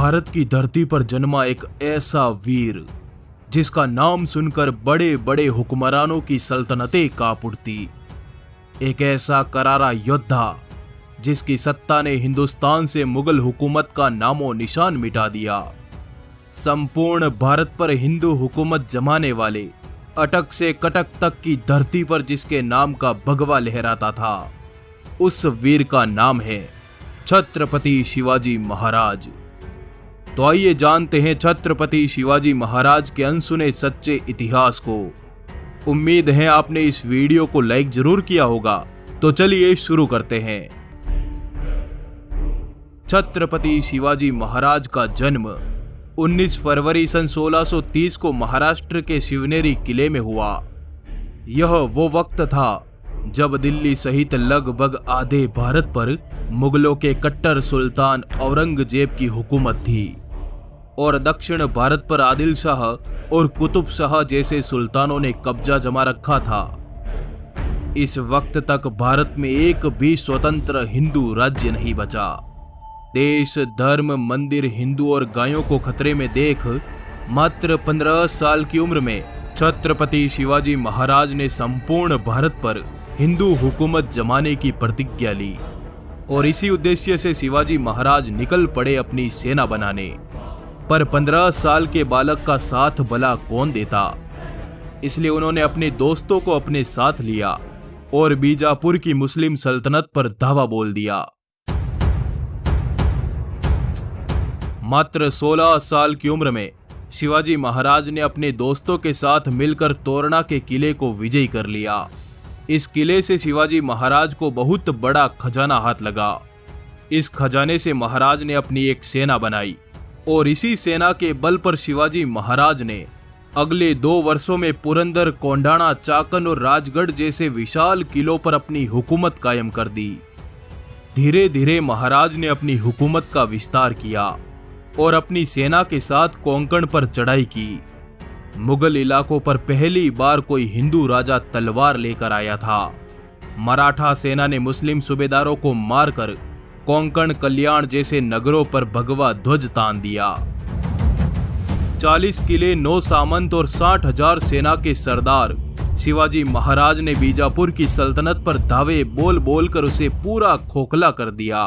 भारत की धरती पर जन्मा एक ऐसा वीर जिसका नाम सुनकर बड़े बड़े हुक्मरानों की सल्तनतें कांप उठती। एक ऐसा करारा योद्धा जिसकी सत्ता ने हिंदुस्तान से मुगल हुकूमत का नामो निशान मिटा दिया। संपूर्ण भारत पर हिंदू हुकूमत जमाने वाले अटक से कटक तक की धरती पर जिसके नाम का भगवा लहराता था, उस वीर का नाम है छत्रपति शिवाजी महाराज। तो आइए जानते हैं छत्रपति शिवाजी महाराज के अनसुने सच्चे इतिहास को। उम्मीद है आपने इस वीडियो को लाइक जरूर किया होगा। तो चलिए शुरू करते हैं। छत्रपति शिवाजी महाराज का जन्म 19 फरवरी सन 1630 को महाराष्ट्र के शिवनेरी किले में हुआ। यह वो वक्त था जब दिल्ली सहित लगभग आधे भारत पर मुगलों के कट्टर सुल्तान औरंगजेब की हुकूमत थी और दक्षिण भारत पर आदिल शाह और कुतुब शाह जैसे सुल्तानों ने कब्जा जमा रखा था। इस वक्त तक भारत में एक भी स्वतंत्र हिंदू राज्य नहीं बचा। देश, धर्म, मंदिर, हिंदू और गायों को खतरे में देख मात्र 15 साल की उम्र में छत्रपति शिवाजी महाराज ने संपूर्ण भारत पर हिंदू हुकूमत जमाने की प्रतिज्ञा ली और इसी उद्देश्य से शिवाजी महाराज निकल पड़े अपनी सेना बनाने। पर 15 साल के बालक का साथ भला कौन देता, इसलिए उन्होंने अपने दोस्तों को अपने साथ लिया और बीजापुर की मुस्लिम सल्तनत पर धावा बोल दिया। मात्र 16 साल की उम्र में शिवाजी महाराज ने अपने दोस्तों के साथ मिलकर तोरणा के किले को विजयी कर लिया। इस किले से शिवाजी महाराज को बहुत बड़ा खजाना हाथ लगा। इस खजाने से महाराज ने अपनी एक सेना बनाई और इसी सेना के बल पर शिवाजी महाराज ने अगले 2 वर्षों में पुरंदर, कोंडाणा, चाकन और राजगढ़ जैसे विशाल किलों पर अपनी हुकूमत कायम कर दी। धीरे धीरे महाराज ने अपनी हुकूमत का विस्तार किया और अपनी सेना के साथ कोंकण पर चढ़ाई की। मुगल इलाकों पर पहली बार कोई हिंदू राजा तलवार लेकर आया था। मराठा सेना ने मुस्लिम सूबेदारों को मारकर कोंकण, कल्याण जैसे नगरों पर भगवा ध्वज तान दिया। 40 किले, 9 सामंत और 60,000 सेना के सरदार शिवाजी महाराज ने बीजापुर की सल्तनत पर दावे बोल बोल कर उसे पूरा खोखला कर दिया।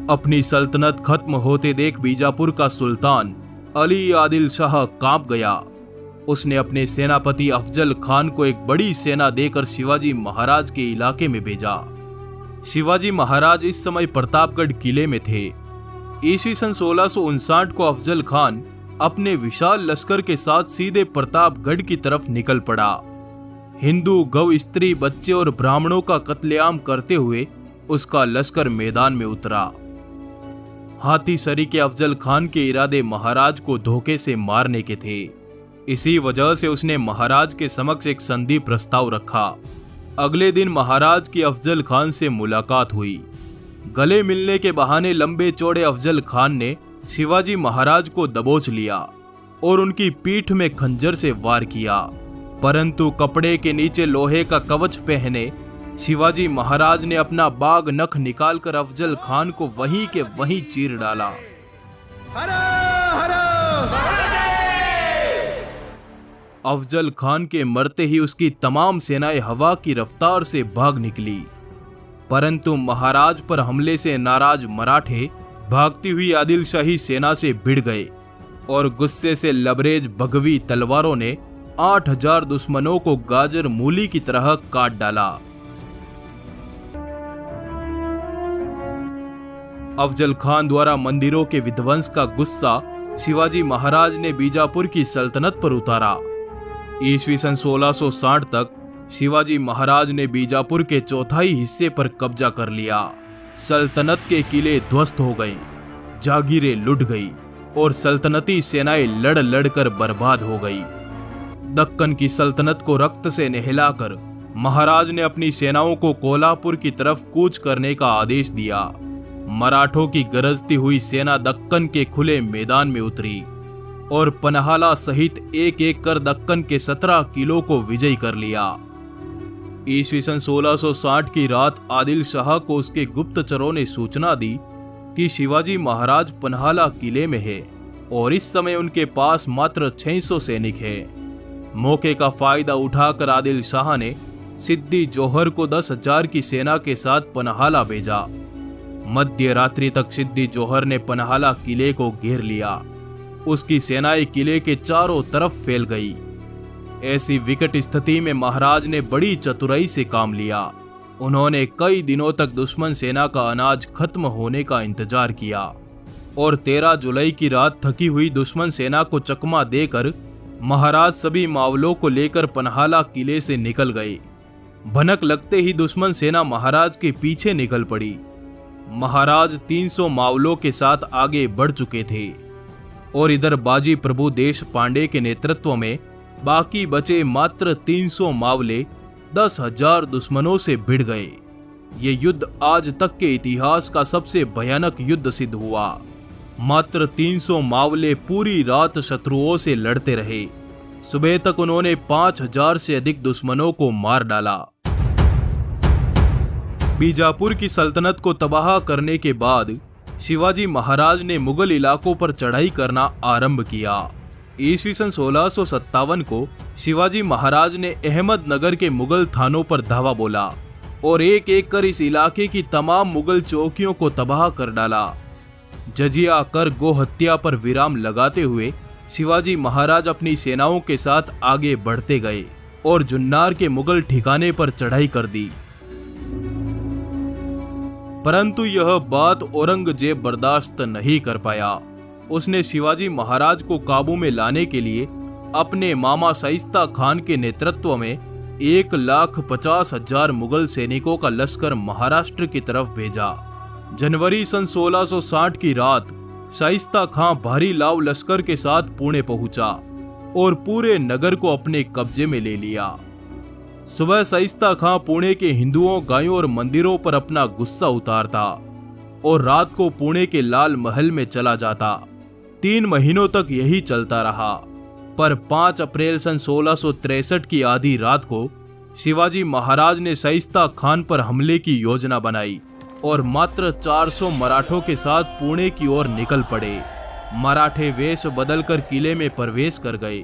अपनी सल्तनत खत्म होते देख बीजापुर का सुल्तान अली आदिल शाह कांप गया। उसने अपने सेनापति अफजल खान को एक बड़ी सेना देकर शिवाजी महाराज के इलाके में भेजा। शिवाजी महाराज इस समय प्रतापगढ़ किले में थे। ईस्वी सन 1659 को अफजल खान अपने विशाल लश्कर के साथ सीधे प्रतापगढ़ की तरफ निकल पड़ा। हिंदू, गौ, स्त्री, बच्चे और ब्राह्मणों का कत्लेआम करते हुए उसका लश्कर मैदान में उतरा। हाथी सरी के अफजल खान के इरादे महाराज को धोखे से मारने के थे। इसी वजह से उसने महाराज के समक्ष एक संधि प्रस्ताव रखा। अगले दिन महाराज की अफजल खान से मुलाकात हुई। गले मिलने के बहाने लंबे चौड़े अफजल खान ने शिवाजी महाराज को दबोच लिया और उनकी पीठ में खंजर से वार किया, परंतु कपड़े के नीचे लोहे का कवच पहने शिवाजी महाराज ने अपना बाग नख निकालकर अफजल खान को वहीं के वहीं चीर डाला। अफजल खान के मरते ही उसकी तमाम सेनाएं हवा की रफ्तार से भाग निकली, परंतु महाराज पर हमले से नाराज मराठे भागती हुई आदिल शाही सेना से भिड़ गए और गुस्से से लबरेज भगवी तलवारों ने 8,000 दुश्मनों को गाजर मूली की तरह काट डाला। अफजल खान द्वारा मंदिरों के विध्वंस का गुस्सा शिवाजी महाराज ने बीजापुर की सल्तनत पर उतारा। ईस्वी सन 1660 तक शिवाजी महाराज ने बीजापुर के चौथाई हिस्से पर कब्जा कर लिया। सल्तनत के किले ध्वस्त हो गए, जागीरें लुट गई और सल्तनती सेनाएं लड़ लड़कर बर्बाद हो गई। दक्कन की सल्तनत को रक्त से नहलाकर महाराज ने अपनी सेनाओं को कोल्हापुर की तरफ कूच करने का आदेश दिया। मराठों की गरजती हुई सेना दक्कन के खुले मैदान में उतरी और पन्हाला सहित एक एक कर दक्कन के 17 किलों को विजयी कर लिया। ईस्वी सन 1660 की रात आदिल शाह को उसके गुप्तचरों ने सूचना दी कि शिवाजी महाराज पन्हाला किले में है और इस समय उनके पास मात्र 600 सैनिक है। मौके का फायदा उठाकर आदिल शाह ने सिद्दी जोहर को 10,000 की सेना के साथ पन्हाला भेजा। मध्य रात्रि तक सिद्दी जोहर ने पन्हाला किले को घेर लिया। उसकी सेनाएं किले के चारों तरफ फैल गई। ऐसी विकट स्थिति में महाराज ने बड़ी चतुराई से काम लिया। उन्होंने कई दिनों तक दुश्मन सेना का अनाज खत्म होने का इंतजार किया और 13 जुलाई की रात थकी हुई दुश्मन सेना को चकमा देकर महाराज सभी मावलों को लेकर पन्हाला किले से निकल गए। भनक लगते ही दुश्मन सेना महाराज के पीछे निकल पड़ी। महाराज 300 मावलों के साथ आगे बढ़ चुके थे और इधर बाजी प्रभु देश पांडे के नेतृत्व में बाकी बचे मात्र 300 मावले 10,000 दुश्मनों से भिड़ गए। ये युद्ध आज तक के इतिहास का सबसे भयानक युद्ध सिद्ध हुआ। मात्र 300 मावले पूरी रात शत्रुओं से लड़ते रहे। सुबह तक उन्होंने 5,000 से अधिक दुश्मनों को मार डाला। बीजापुर की सल्तनत को तबाह करने के बाद शिवाजी महाराज ने मुगल इलाकों पर चढ़ाई करना आरंभ किया। ईस्वी सन 1657 को शिवाजी महाराज ने अहमदनगर के मुगल थानों पर धावा बोला और एक एक कर इस इलाके की तमाम मुगल चौकियों को तबाह कर डाला। जजिया कर गो हत्या पर विराम लगाते हुए शिवाजी महाराज अपनी सेनाओं के साथ आगे बढ़ते गए और जुन्नार के मुगल ठिकाने पर चढ़ाई कर दी। परंतु यह बात औरंगजेब बर्दाश्त नहीं कर पाया। उसने शिवाजी महाराज को काबू में लाने के लिए अपने मामा शाइस्ता खान के नेतृत्व में 1,50,000 मुगल सैनिकों का लश्कर महाराष्ट्र की तरफ भेजा। जनवरी सन 1660 की रात शाइस्ता खां भारी लाव लश्कर के साथ पुणे पहुंचा और पूरे नगर को अपने कब्जे में ले लिया। सुबह शाइस्ता खां पुणे के हिंदुओं, गायों और मंदिरों पर अपना गुस्सा उतारता और रात को पुणे के लाल महल में चला जाता। 3 महीनों तक यही चलता रहा, पर 5 अप्रैल सन 1663 की आधी रात को शिवाजी महाराज ने शाइस्ता खान पर हमले की योजना बनाई और मात्र 400 मराठों के साथ पुणे की ओर निकल पड़े। मराठे वेश बदलकर किले में प्रवेश कर गए।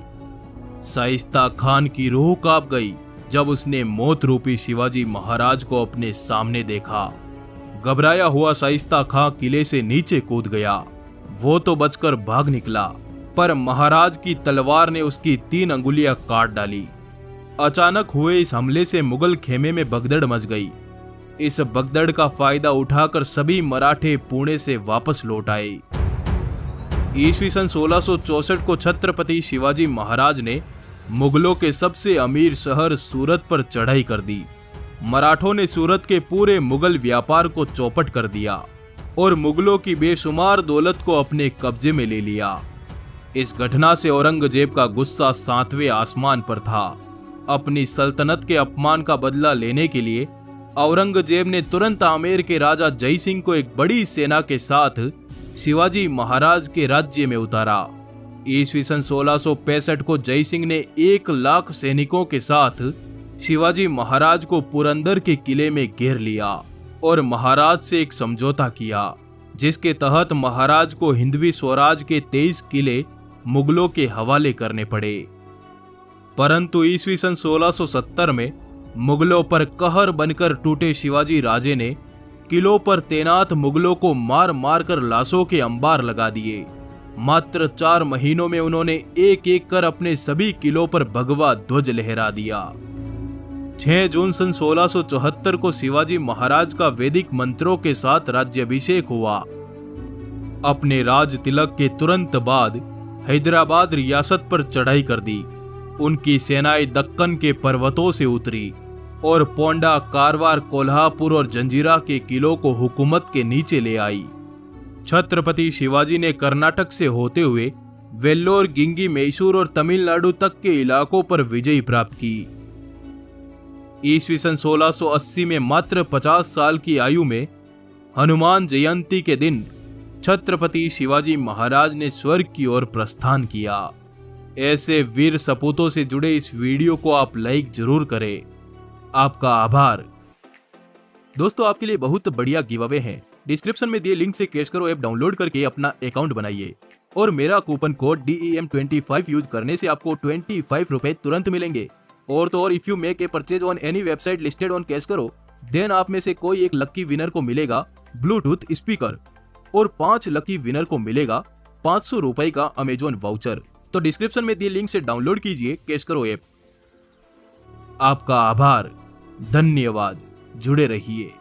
शाइस्ता खान की रूह कांप गई जब उसने मौत रूपी शिवाजी महाराज को अपने सामने देखा। घबराया हुआ शाइस्ता खां किले से नीचे कूद गया। वो तो बचकर भाग निकला, पर महाराज की तलवार ने उसकी 3 अंगुलियां काट डाली। अचानक हुए इस हमले से मुगल खेमे में भगदड़ मच गई। इस भगदड़ का फायदा उठाकर सभी मराठे पुणे से वापस लौट आए। ईस्वी सन 1664 को छत्रपति शिवाजी महाराज ने मुगलों के सबसे अमीर शहर सूरत पर चढ़ाई कर दी। मराठों ने सूरत के पूरे मुगल व्यापार को चौपट कर दिया और मुगलों की बेशुमार दौलत को अपने कब्जे में ले लिया। इस घटना से औरंगजेब का गुस्सा 7वें आसमान पर था। अपनी सल्तनत के अपमान का बदला लेने के लिए औरंगजेब ने तुरंत आमेर के राजा जय सिंह को एक बड़ी सेना के साथ शिवाजी महाराज के राज्य में उतारा। ईस्वी सन 1665 को जय सिंह ने 1 लाख सैनिकों के साथ शिवाजी महाराज को पुरंदर के किले में घेर लिया और महाराज से एक समझौता किया, जिसके तहत महाराज को हिंदवी स्वराज के 23 किले मुगलों के हवाले करने पड़े। परंतु ईस्वी सन 1670 में मुगलों पर कहर बनकर टूटे शिवाजी राजे ने किलों पर तैनात मुगलों को मार मार कर लाशों के अंबार लगा दिए। मात्र 4 महीनों में उन्होंने एक एक कर अपने सभी किलों पर भगवा ध्वज लहरा दिया। 6 जून सन 1674 को शिवाजी महाराज का वैदिक मंत्रों के साथ राज्याभिषेक हुआ। अपने राज तिलक के तुरंत बाद हैदराबाद रियासत पर चढ़ाई कर दी। उनकी सेनाएं दक्कन के पर्वतों से उतरी और पोंडा, कारवार, कोल्हापुर और जंजीरा के किलों को हुकूमत के नीचे ले आई। छत्रपति शिवाजी ने कर्नाटक से होते हुए वेल्लोर, गिंगी, मैसूर और तमिलनाडु तक के इलाकों पर विजय प्राप्त की। ईस्वी सन 1680 में मात्र 50 साल की आयु में हनुमान जयंती के दिन छत्रपति शिवाजी महाराज ने स्वर्ग की ओर प्रस्थान किया। ऐसे वीर सपूतों से जुड़े इस वीडियो को आप लाइक जरूर करें। आपका आभार। दोस्तों आपके लिए बहुत बढ़िया गिव अवे है। डिस्क्रिप्शन में दिए लिंक से कैश करो ऐप डाउनलोड करके अपना अकाउंट बनाइए और मेरा कूपन कोड DEM25 यूज करने से आपको 25 रुपए तुरंत मिलेंगे। और तो और, if you make a purchase on any website listed on cash करो देन आप में से कोई एक लकी विनर को मिलेगा ब्लूटूथ स्पीकर और 5 लकी विनर को मिलेगा 500 रुपए का अमेजोन वाउचर। तो डिस्क्रिप्शन में दिए लिंक से डाउनलोड कीजिए कैश करो ऐप। आपका आभार, धन्यवाद, जुड़े रहिए।